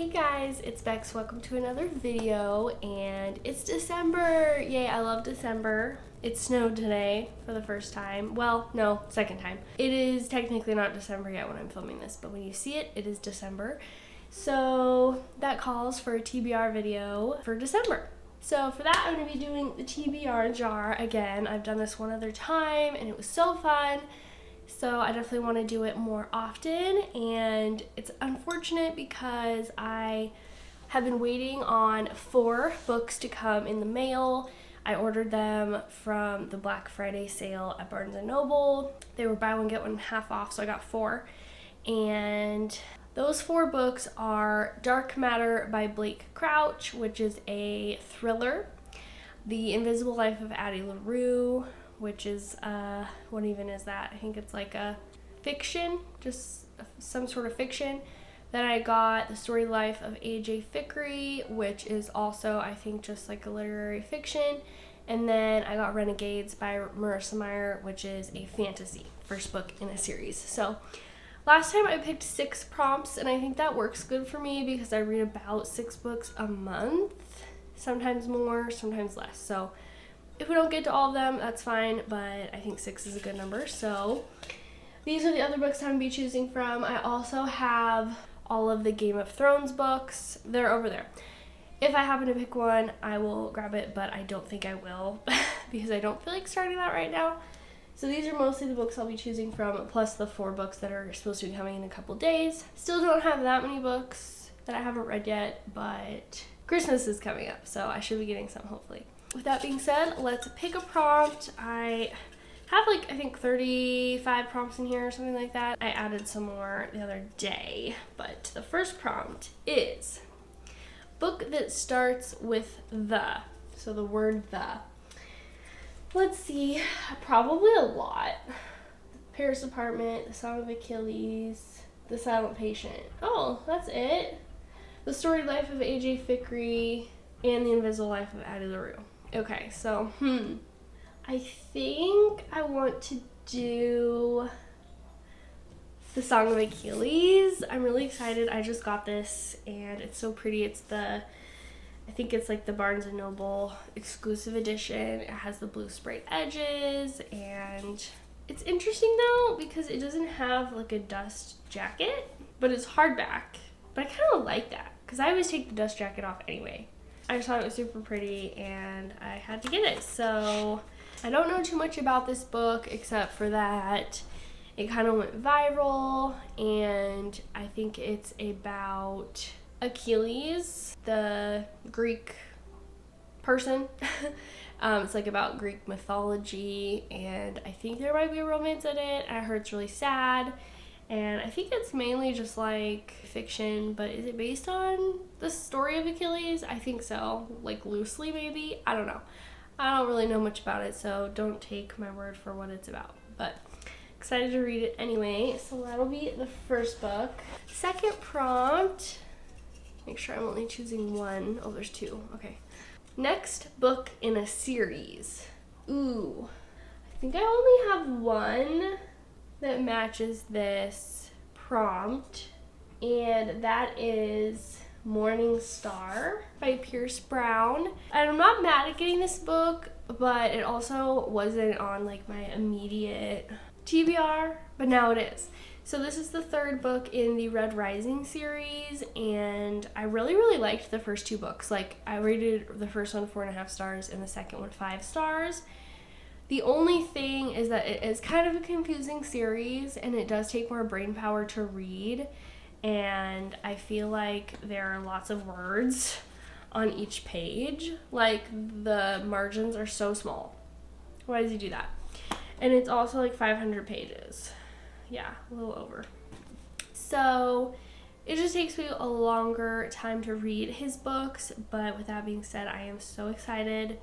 Hey guys, it's Bex. Welcome to another video, and it's December. Yay, I love December. It snowed today for the first time. Well, no, second time. It is technically not December yet when I'm filming this, but when you see it, it is December. So that calls for a TBR video for December. So for that, I'm going to be doing the TBR jar again. I've done this one other time, and it was so fun. So I definitely want to do it more often, and it's unfortunate because I have been waiting on 4 books to come in the mail. I ordered them from the Black Friday sale at Barnes & Noble. They were buy one get one half off, so I got 4. And those 4 books are Dark Matter by Blake Crouch, which is a thriller, The Invisible Life of Addie LaRue, which is, what even is that? I think it's like a fiction, just some sort of fiction. Then I got The Story Life of A.J. Fickery, which is also, I think, just like a literary fiction. And then I got Renegades by Marissa Meyer, which is a fantasy, first book in a series. So last time I picked 6 prompts, and I think that works good for me because I read about 6 books a month, sometimes more, sometimes less. So if we don't get to all of them, that's fine, but I think 6 is a good number. So these are the other books I'm going to be choosing from. I also have all of the Game of Thrones books. They're over there. If I happen to pick one, I will grab it, but I don't think I will because I don't feel like starting that right now. So these are mostly the books I'll be choosing from, plus the 4 books that are supposed to be coming in a couple days. Still don't have that many books that I haven't read yet, but Christmas is coming up, so I should be getting some hopefully. With that being said, let's pick a prompt. I have like, I think 35 prompts in here or something like that. I added some more the other day, but the first prompt is book that starts with the. So the word the. Let's see, probably a lot. Paris Apartment, The Song of Achilles, The Silent Patient. Oh, that's it. The Story Life of A.J. Fickery, and The Invisible Life of Addie LaRue. Okay, so, I think I want to do The Song of Achilles. I'm really excited. I just got this, and it's so pretty. It's I think it's like the Barnes & Noble exclusive edition. It has the blue sprayed edges, and it's interesting though because it doesn't have like a dust jacket, but it's hardback. But I kind of like that because I always take the dust jacket off anyway. I just thought it was super pretty and I had to get it. So I don't know too much about this book except for that it kind of went viral, and I think it's about Achilles, the Greek person. It's like about Greek mythology, and I think there might be a romance in it. I heard it's really sad, and I think it's mainly just like fiction, but is it based on the story of Achilles? I think so, like loosely maybe. I don't know. I don't really know much about it, so don't take my word for what it's about, but excited to read it anyway. So that'll be the first book. Second prompt, make sure I'm only choosing one. Oh, there's 2. Okay. Next book in a series. Ooh. I think I only have one that matches this prompt, and that is Morning Star by Pierce Brown. And I'm not mad at getting this book, but it also wasn't on like my immediate TBR, but now it is. So this is the 3rd book in the Red Rising series, and I really liked the first 2 books. Like, I rated the first one 4.5 stars and the second one 5 stars. The only thing is that it is kind of a confusing series, and it does take more brain power to read, and I feel like there are lots of words on each page. Like, the margins are so small. Why does he do that? And it's also like 500 pages. Yeah, a little over. So it just takes me a longer time to read his books, but with that being said, I am so excited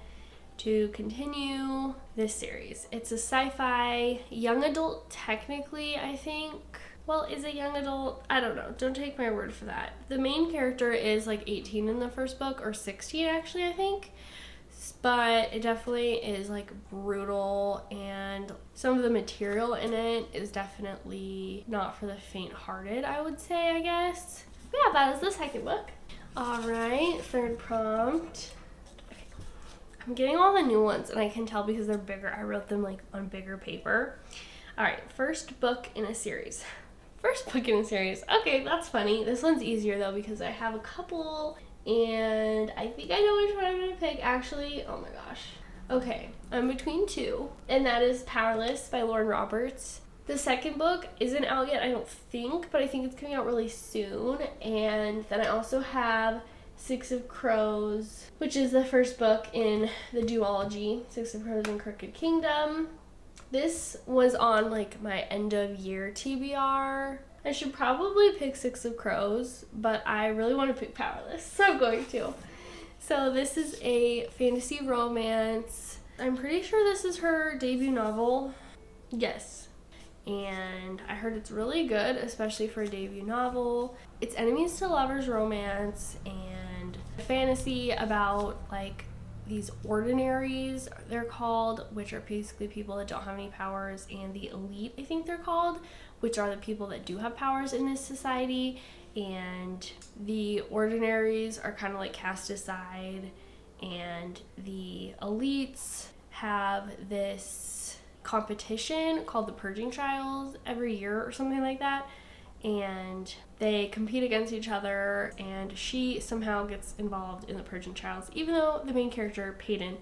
to continue this series. It's a sci-fi young adult, technically, I think. Well, is it young adult? I don't know. Don't take my word for that. The main character is like 18 in the first book, or 16 actually, I think. But it definitely is like brutal, and some of the material in it is definitely not for the faint-hearted, I would say, I guess. Yeah, that is the second book. All right, third prompt. Okay. I'm getting all the new ones, and I can tell because they're bigger. I wrote them like on bigger paper. All right, first book in a series. First book in a series. Okay, that's funny. This one's easier though because I have a couple, and I think I know which one I'm gonna pick. Actually, oh my gosh. Okay, I'm between two, and that is Powerless by Lauren Roberts. The second book isn't out yet, I don't think, but I think it's coming out really soon. And then I also have Six of Crows, which is the first book in the duology, Six of Crows and Crooked Kingdom. This was on like my end of year TBR. I should probably pick Six of Crows, but I really want to pick Powerless, so I'm going to. So this is a fantasy romance. I'm pretty sure this is her debut novel. Yes. And I heard it's really good, especially for a debut novel. It's enemies to lovers romance and fantasy about like these ordinaries, they're called, which are basically people that don't have any powers, and the elite, I think they're called, which are the people that do have powers in this society. And the ordinaries are kind of like cast aside, and the elites have this competition called the Purging Trials every year or something like that, and they compete against each other, and she somehow gets involved in the Purging Trials, even though the main character, Peyton,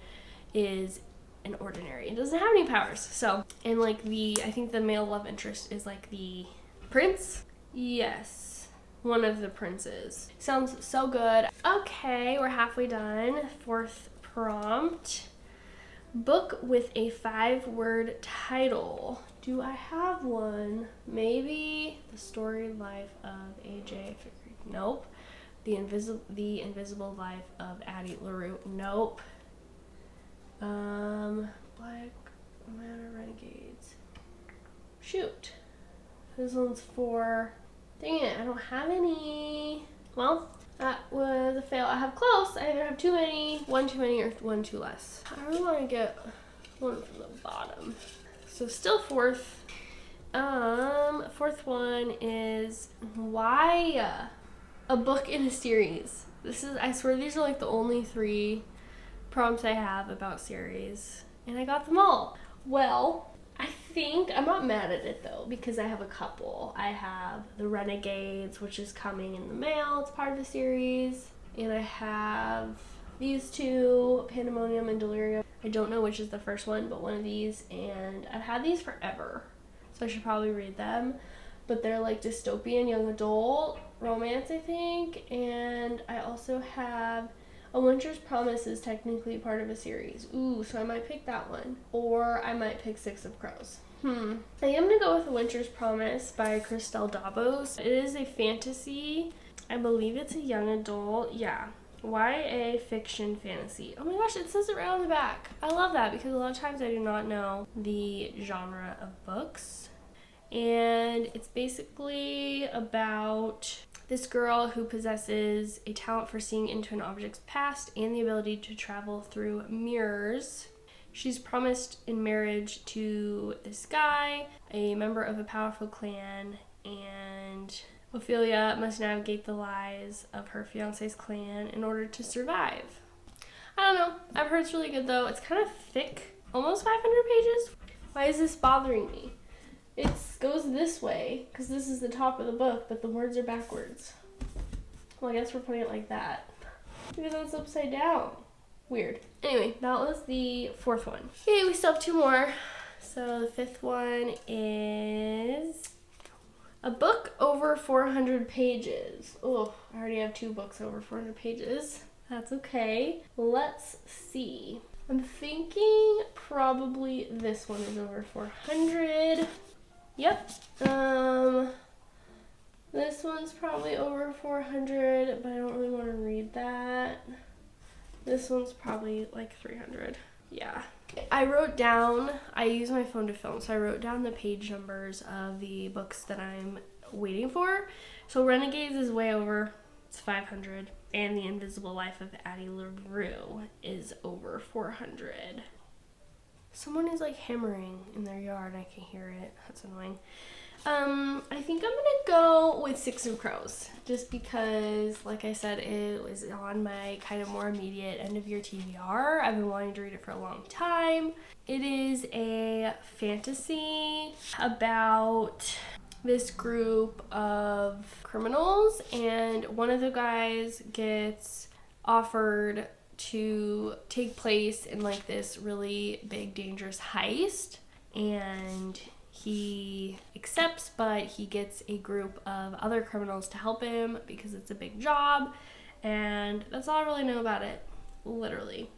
is an ordinary and doesn't have any powers. So, and like I think the male love interest is like the prince? Yes, one of the princes. Sounds so good. Okay, we're halfway done. Fourth prompt. Book with a 5-word title. Do I have one? Maybe The Storied Life of AJ. Nope. The Invisible Life of Addie LaRue. Nope. Black Matter Renegades. Shoot. This one's for... Dang it, I don't have any. Well, that was a fail. I have close. I either have too many, one too many, or one too less. I really want to get one from the bottom. So still fourth. Fourth one is why a book in a series. I swear these are like the only 3 prompts I have about series, and I got them all. Well, I think I'm not mad at it though, because I have a couple. I have the Renegades, which is coming in the mail. It's part of the series. And I have these 2, Pandemonium and Delirium. I don't know which is the first one, but one of these. And I've had these forever, so I should probably read them. But they're like dystopian young adult romance, I think. And I also have A Winter's Promise is technically part of a series. Ooh, so I might pick that one. Or I might pick Six of Crows. I am going to go with A Winter's Promise by Christelle Dabos. It is a fantasy. I believe it's a young adult. Yeah. YA fiction fantasy. Oh my gosh, it says it right on the back. I love that because a lot of times I do not know the genre of books. And it's basically about this girl who possesses a talent for seeing into an object's past and the ability to travel through mirrors. She's promised in marriage to this guy, a member of a powerful clan, and Ophelia must navigate the lies of her fiance's clan in order to survive. I don't know. I've heard it's really good though. It's kind of thick, almost 500 pages. Why is this bothering me? It goes this way, because this is the top of the book, but the words are backwards. Well, I guess we're putting it like that, because it's upside down. Weird. Anyway, that was the fourth one. Okay, we still have 2 more. So the 5th one is a book over 400 pages. Oh, I already have 2 books over 400 pages. That's okay. Let's see. I'm thinking probably this one is over 400. Yep. This one's probably over 400, but I don't really want to read that. This one's probably like 300. Yeah. I use my phone to film, so I wrote down the page numbers of the books that I'm waiting for. So Renegades is way over. It's 500. And The Invisible Life of Addie LaRue is over 400. Someone is like hammering in their yard. I can hear it. That's annoying. I think I'm gonna go with Six of Crows, just because, like I said, it was on my kind of more immediate end of year TBR. I've been wanting to read it for a long time. It is a fantasy about this group of criminals, and one of the guys gets offered to take place in like this really big dangerous heist, and he accepts, but he gets a group of other criminals to help him because it's a big job, and that's all I really know about it, literally.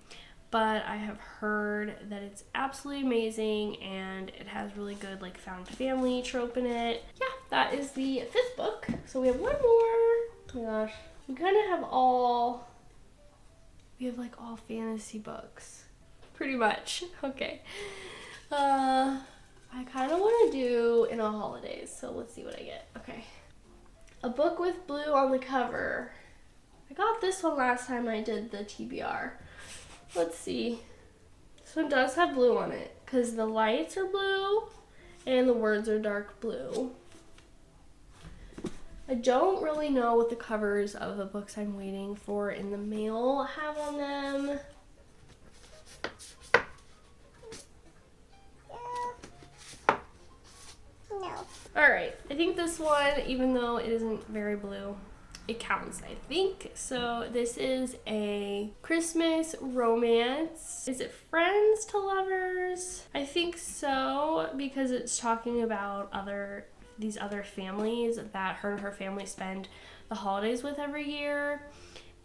But I have heard that it's absolutely amazing, and it has really good like found family trope in it. Yeah, that is the 5th book. So we have one more. Oh my gosh, we kind of have all fantasy books, pretty much. Okay. I kind of want to do in a holidays, so let's see what I get. Okay. A book with blue on the cover. I got this one last time I did the TBR. Let's see. This one does have blue on it because the lights are blue and the words are dark blue. I don't really know what the covers of the books I'm waiting for in the mail have on them. Alright, I think this one, even though it isn't very blue, it counts, I think. So this is a Christmas romance. Is it friends to lovers? I think so, because it's talking about these other families that her and her family spend the holidays with every year.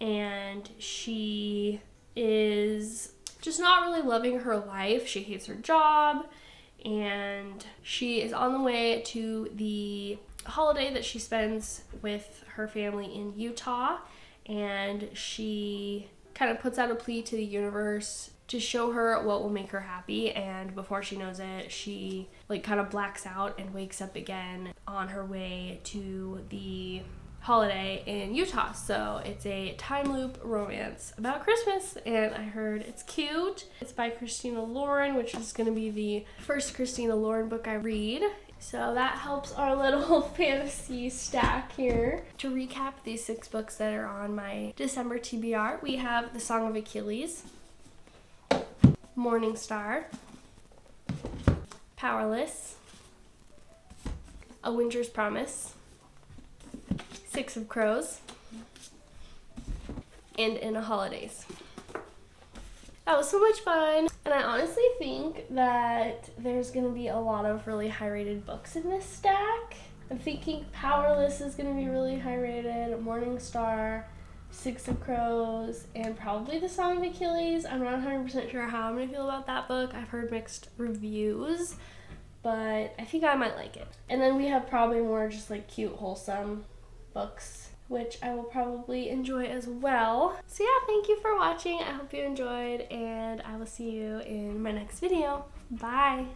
And she is just not really loving her life. She hates her job. And she is on the way to the holiday that she spends with her family in Utah, and she kind of puts out a plea to the universe to show her what will make her happy, and before she knows it, she like kind of blacks out and wakes up again on her way to the holiday in Utah. So it's a time loop romance about Christmas, and I heard it's cute. It's by Christina Lauren, which is going to be the first Christina Lauren book I read. So that helps our little fantasy stack here. To recap these 6 books that are on my December TBR, we have The Song of Achilles, Morning Star, Powerless, A Winter's Promise, Six of Crows, and In a Holidays. That was so much fun, and I honestly think that there's going to be a lot of really high-rated books in this stack. I'm thinking Powerless is going to be really high-rated, Morning Star, Six of Crows, and probably The Song of Achilles. I'm not 100% sure how I'm going to feel about that book. I've heard mixed reviews, but I think I might like it. And then we have probably more just like cute, wholesome books, which I will probably enjoy as well. So yeah, thank you for watching. I hope you enjoyed, and I will see you in my next video. Bye!